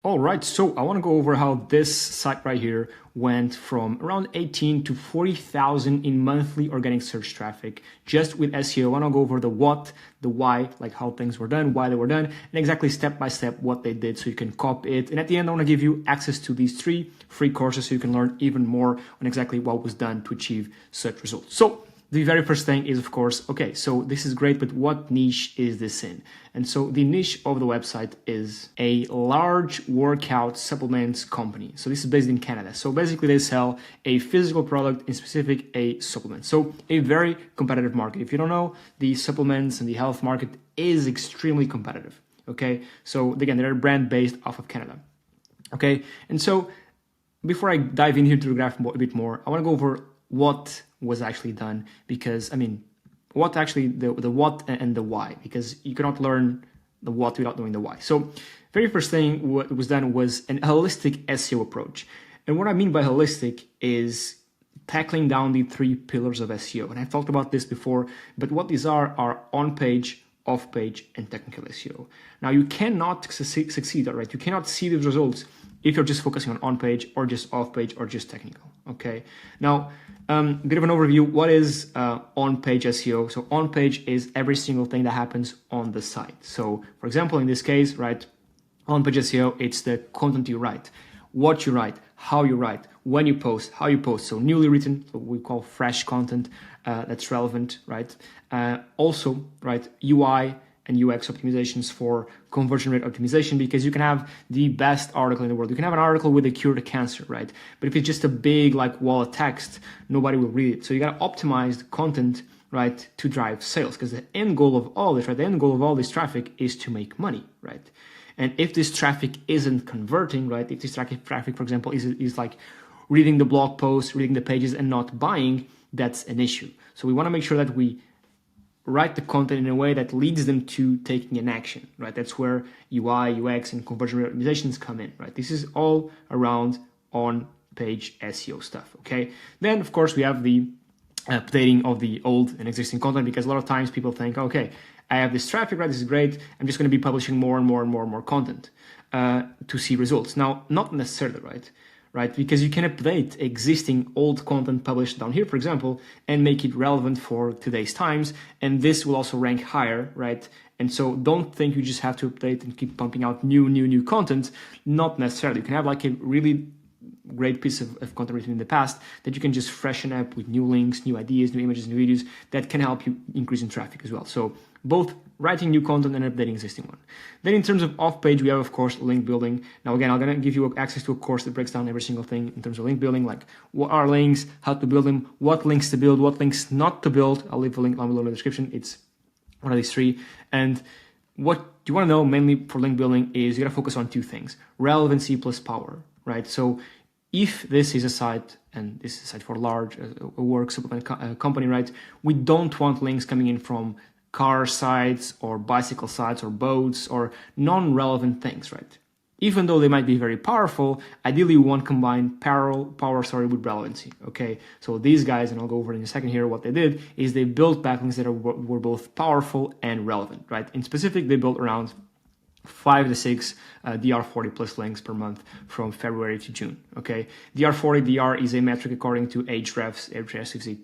All right, so I want to go over how this site right here went from around 18 to 40,000 in monthly organic search traffic just with SEO. I want to go over the what, the why, like how things were done, why they were done, and exactly step by step what they did so you can copy it. And at the end, I want to give you access to these 3 free courses so you can learn even more on exactly what was done to achieve such results. So the very first thing is, of course, okay, so this is great, but what niche is this in? And so the niche of the website is a large workout supplements company. So this is based in Canada. So basically they sell a physical product, in specific a supplement. So a very competitive market. If you don't know, the supplements and the health market is extremely competitive. Okay, so again, they're a brand based off of Canada. Okay, and so before I dive in here to the graph a bit more, I want to go over what was actually done, because I mean, what actually the what and the why, because you cannot learn the what without knowing the why. So very first thing what was done was an holistic SEO approach. And what I mean by holistic is tackling down the 3 pillars of SEO. And I've talked about this before, but what these are on page, off page, and technical SEO. Now you cannot succeed, right? You cannot see these results if you're just focusing on page or just off page or just technical. Okay, now a bit of an overview. What is on page SEO? So on page is every single thing that happens on the site. So for example, in this case, right, on page SEO, it's the content you write, what you write, how you write, when you post, how you post. So newly written, what we call fresh content that's relevant, right? Also, right, UI and UX optimizations for conversion rate optimization, because you can have the best article in the world. You can have an article with a cure to cancer, right? But if it's just a big like wall of text, nobody will read it. So you got to optimize the content, right, to drive sales, because the end goal of all this, right, the end goal of all this traffic is to make money, right? And if this traffic isn't converting, right, if this traffic, for example, is like reading the blog posts, reading the pages and not buying, that's an issue. So we want to make sure that we write the content in a way that leads them to taking an action, right? That's where UI, UX, and conversion rate optimizations come in, right? This is all around on-page SEO stuff, okay? Then, of course, we have the updating of the old and existing content, because a lot of times people think, okay, I have this traffic, right? This is great. I'm just going to be publishing more and more and more and more content to see results. Now, not necessarily, right? Right? Because you can update existing old content published down here, for example, and make it relevant for today's times. And this will also rank higher, right? And so don't think you just have to update and keep pumping out new content. Not necessarily. You can have like a really great piece of content written in the past that you can just freshen up with new links, new ideas, new images, new videos that can help you increase in traffic as well. So both writing new content and updating existing one. Then in terms of off-page, we have, of course, link building. Now, again, I'm going to give you access to a course that breaks down every single thing in terms of link building, like what are links, how to build them, what links to build, what links not to build. I'll leave a link down below in the description. It's one of these 3. And what you want to know mainly for link building is you got to focus on 2 things, relevancy plus power, right? So if this is a site, and this is a site for large work supplement company, right, we don't want links coming in from car sites or bicycle sites or boats or non-relevant things, right? Even though they might be very powerful, ideally we want to combine power with relevancy, okay? So these guys, and I'll go over it in a second here, what they did is they built backlinks that were both powerful and relevant, right? In specific, they built around 5 to 6 DR40 plus links per month from February to June. Okay, DR40 DR is a metric according to Ahrefs. Ahrefs is a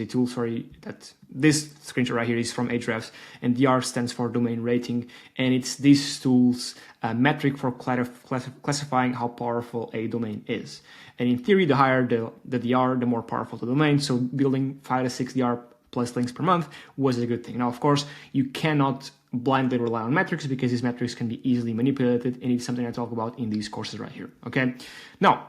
tool. Sorry, that this screenshot right here is from Ahrefs, and DR stands for domain rating, and it's this tool's metric for classifying how powerful a domain is. And in theory, the higher the DR, the more powerful the domain. So building 5 to 6 DR plus links per month was a good thing. Now, of course, you cannot blindly rely on metrics, because these metrics can be easily manipulated, and it's something I talk about in these courses right here, okay? Now,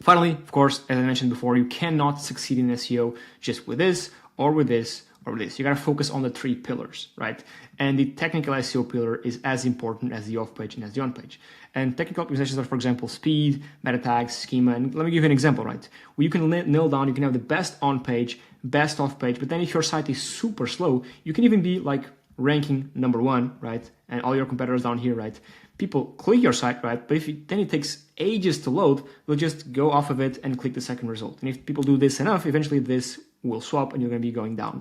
finally, of course, as I mentioned before, you cannot succeed in SEO just with this or with this or with this. You got to focus on the 3 pillars, right? And the technical SEO pillar is as important as the off-page and as the on-page. And technical optimizations are, for example, speed, meta tags, schema. And let me give you an example, right? Where you can nail down, you can have the best on-page, best off-page, but then if your site is super slow, you can even be like ranking number 1, right? And all your competitors down here, right? People click your site, right? But then it takes ages to load, they'll just go off of it and click the second result. And if people do this enough, eventually this will swap and you're going to be going down.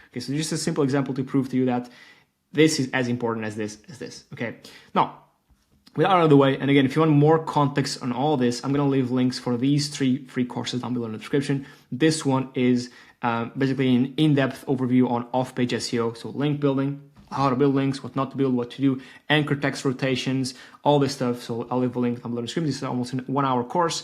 Okay, so just a simple example to prove to you that this is as important as this. Okay, now with that out of the way, and again, if you want more context on all this, I'm going to leave links for these 3 free courses down below in the description. This one is basically an in-depth overview on off-page SEO, so link building, how to build links, what not to build, what to do, anchor text rotations, all this stuff. So I'll leave a link down below in the description. This is almost a 1-hour course.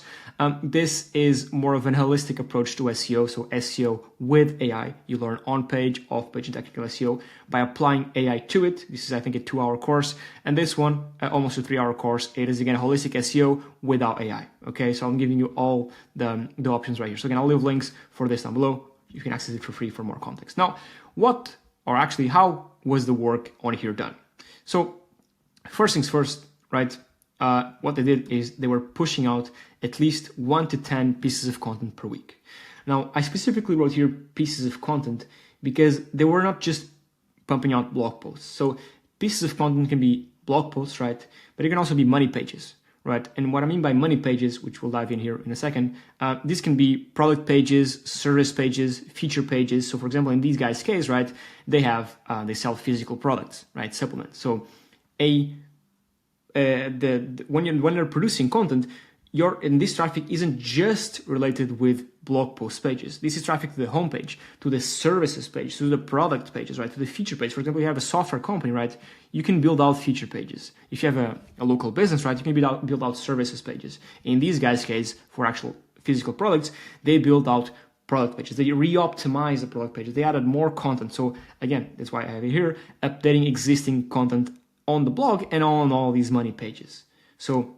This is more of an holistic approach to SEO. So SEO with AI. You learn on-page, off-page, and technical SEO by applying AI to it. This is, I think, a 2-hour course. And this one, almost a 3-hour course. It is, again, holistic SEO without AI. Okay, so I'm giving you all the options right here. So again, I'll leave links for this down below. You can access it for free for more context. Now, how was the work on here done? So first things first, right? What they did is they were pushing out at least 1 to 10 pieces of content per week. Now, I specifically wrote here pieces of content because they were not just pumping out blog posts. So pieces of content can be blog posts, right? But it can also be money pages, right? And what I mean by money pages, which we'll dive in here in a second, this can be product pages, service pages, feature pages. So for example, in these guys' case, right, they sell physical products, right, supplements. So when they're producing content, this traffic isn't just related with blog post pages. This is traffic to the homepage, to the services page, to the product pages, right, to the feature page. For example, you have a software company, right? You can build out feature pages. If you have a local business, right, you can build out services pages. In these guys' case, for actual physical products, they build out product pages. They re-optimize the product pages. They added more content. So again, that's why I have it here, updating existing content on the blog and on all these money pages. So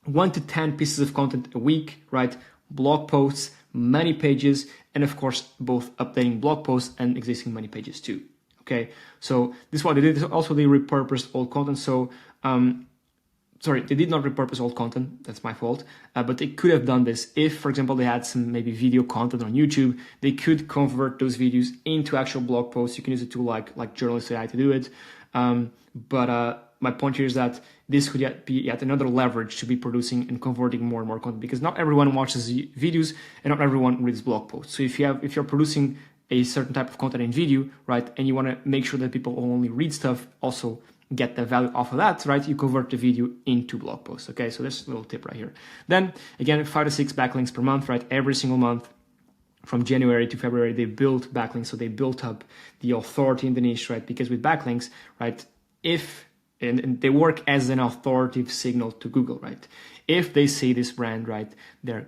1 to 10 pieces of content a week, right? Blog posts, money pages, and of course, both updating blog posts and existing money pages too. Okay, so this is what they did. Also, they repurposed old content. So, sorry, they did not repurpose old content. That's my fault. But they could have done this if, for example, they had some maybe video content on YouTube. They could convert those videos into actual blog posts. You can use a tool like Journalist AI to do it. But my point here is that this could be yet another leverage to be producing and converting more and more content, because not everyone watches videos and not everyone reads blog posts. So if you're producing a certain type of content in video, right, and you want to make sure that people only read stuff, also get the value off of that, right, you convert the video into blog posts. Okay, so there's a little tip right here. Then again, 5 to 6 backlinks per month, right, every single month. From January to February, they built backlinks, so they built up the authority in the niche, right? Because with backlinks, right, and they work as an authoritative signal to Google, right? If they see this brand, right, they're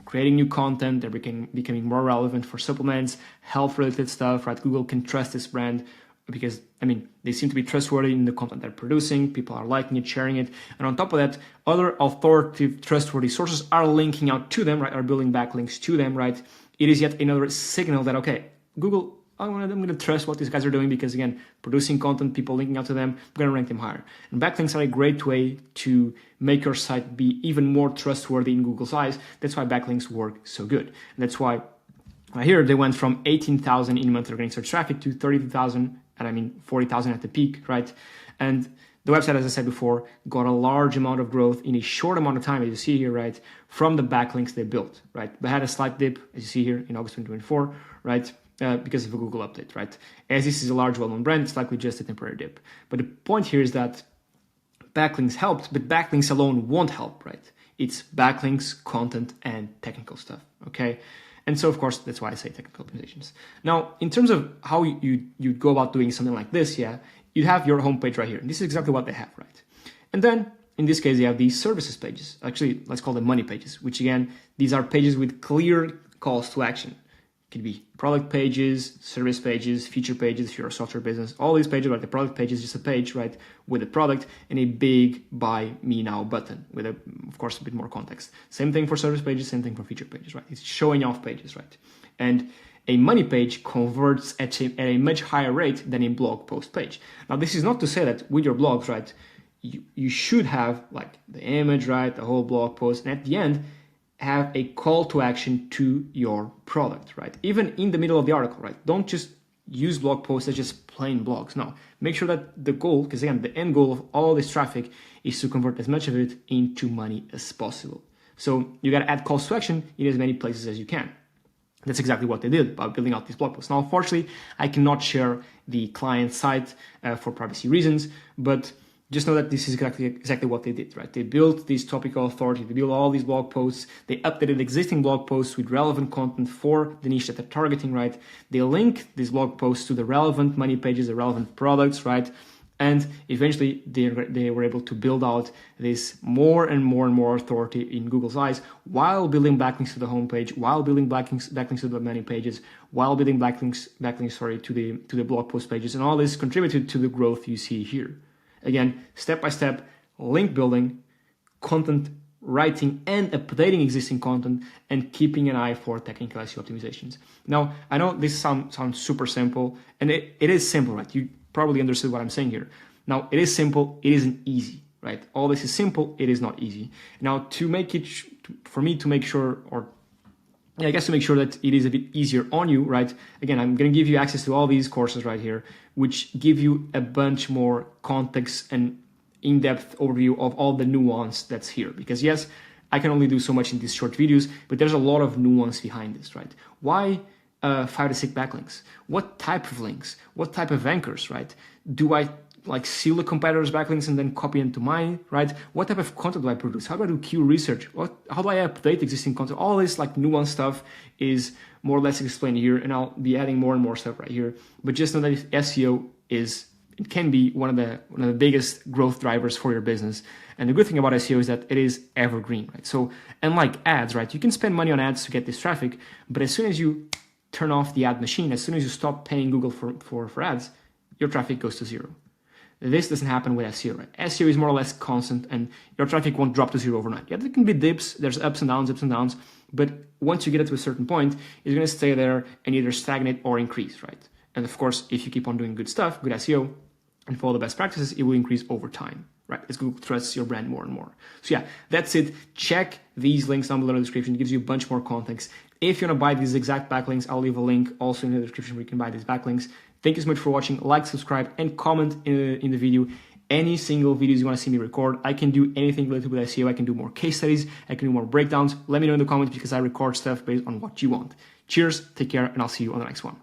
creating new content, they're becoming more relevant for supplements, health-related stuff, right? Google can trust this brand because, I mean, they seem to be trustworthy in the content they're producing. People are liking it, sharing it. And on top of that, other authoritative, trustworthy sources are linking out to them, right? Are building backlinks to them, right? It is yet another signal that, okay, Google, I'm going to trust what these guys are doing because, again, producing content, people linking out to them, I'm going to rank them higher. And backlinks are a great way to make your site be even more trustworthy in Google's eyes. That's why backlinks work so good. And that's why right here they went from 18,000 in monthly organic search traffic to 32,000, and I mean 40,000 at the peak, right? And the website, as I said before, got a large amount of growth in a short amount of time, as you see here, right, from the backlinks they built, right? But had a slight dip, as you see here, in August 2024, right? Because of a Google update, right? As this is a large, well-known brand, it's likely just a temporary dip. But the point here is that backlinks helped, but backlinks alone won't help, right? It's backlinks, content, and technical stuff, okay? And so, of course, that's why I say technical optimizations. Now, in terms of how you'd go about doing something like this, yeah, you'd have your homepage right here. And this is exactly what they have, right? And then, in this case, you have these services pages. Actually, let's call them money pages, which again, these are pages with clear calls to action. Could be product pages, service pages, feature pages if you're a software business. All these pages, like the product page is just a page, right, with a product and a big buy me now button with, of course, a bit more context. Same thing for service pages, same thing for feature pages, right? It's showing off pages, right? And a money page converts at a much higher rate than a blog post page. Now, this is not to say that with your blogs, right, you should have like the image, right, the whole blog post, and at the end, have a call to action to your product, right? Even in the middle of the article, right? Don't just use blog posts as just plain blogs. No, make sure that the goal, because again, the end goal of all this traffic is to convert as much of it into money as possible. So you got to add calls to action in as many places as you can. That's exactly what they did by building out these blog posts. Now, unfortunately, I cannot share the client site for privacy reasons, but just know that this is exactly what they did, right? They built this topical authority, they built all these blog posts, they updated existing blog posts with relevant content for the niche that they're targeting, right? They link these blog posts to the relevant money pages, the relevant products, right? And eventually they were able to build out this more and more authority in Google's eyes, while building backlinks to the homepage, while building backlinks to the many pages, while building backlinks to the blog post pages, and all this contributed to the growth you see here. Again, step by step, link building, content writing and updating existing content, and keeping an eye for technical SEO optimizations. Now, I know this sounds super simple, and it is simple, right? You probably understood what I'm saying here. Now, it is simple, it isn't easy, right? All this is simple, it is not easy. Now, to make sure that it is a bit easier on you, right? Again, I'm going to give you access to all these courses right here, which give you a bunch more context and in-depth overview of all the nuance that's here. Because yes, I can only do so much in these short videos, but there's a lot of nuance behind this, right? Why 5 to 6 backlinks? What type of links? What type of anchors, right? Do I steal the competitors' backlinks and then copy into mine, right? What type of content do I produce? How do I do keyword research? How do I update existing content? All this nuanced stuff is more or less explained here, and I'll be adding more and more stuff right here. But just know that SEO it can be one of the biggest growth drivers for your business. And the good thing about SEO is that it is evergreen, right? So unlike ads, right? You can spend money on ads to get this traffic, but as soon as you turn off the ad machine, as soon as you stop paying Google for ads, your traffic goes to zero. This doesn't happen with SEO, right? SEO is more or less constant, and your traffic won't drop to zero overnight. Yeah, there can be dips, there's ups and downs, but once you get it to a certain point, it's going to stay there and either stagnate or increase, right? And of course, if you keep on doing good stuff, good SEO, and follow the best practices, it will increase over time, right? As Google trusts your brand more and more. So yeah, that's it. Check these links down below in the description. It gives you a bunch more context. If you want to buy these exact backlinks, I'll leave a link also in the description where you can buy these backlinks. Thank you so much for watching. Like, subscribe, and comment in the video any single videos you want to see me record. I can do anything related with SEO. I can do more case studies. I can do more breakdowns. Let me know in the comments because I record stuff based on what you want. Cheers, take care, and I'll see you on the next one.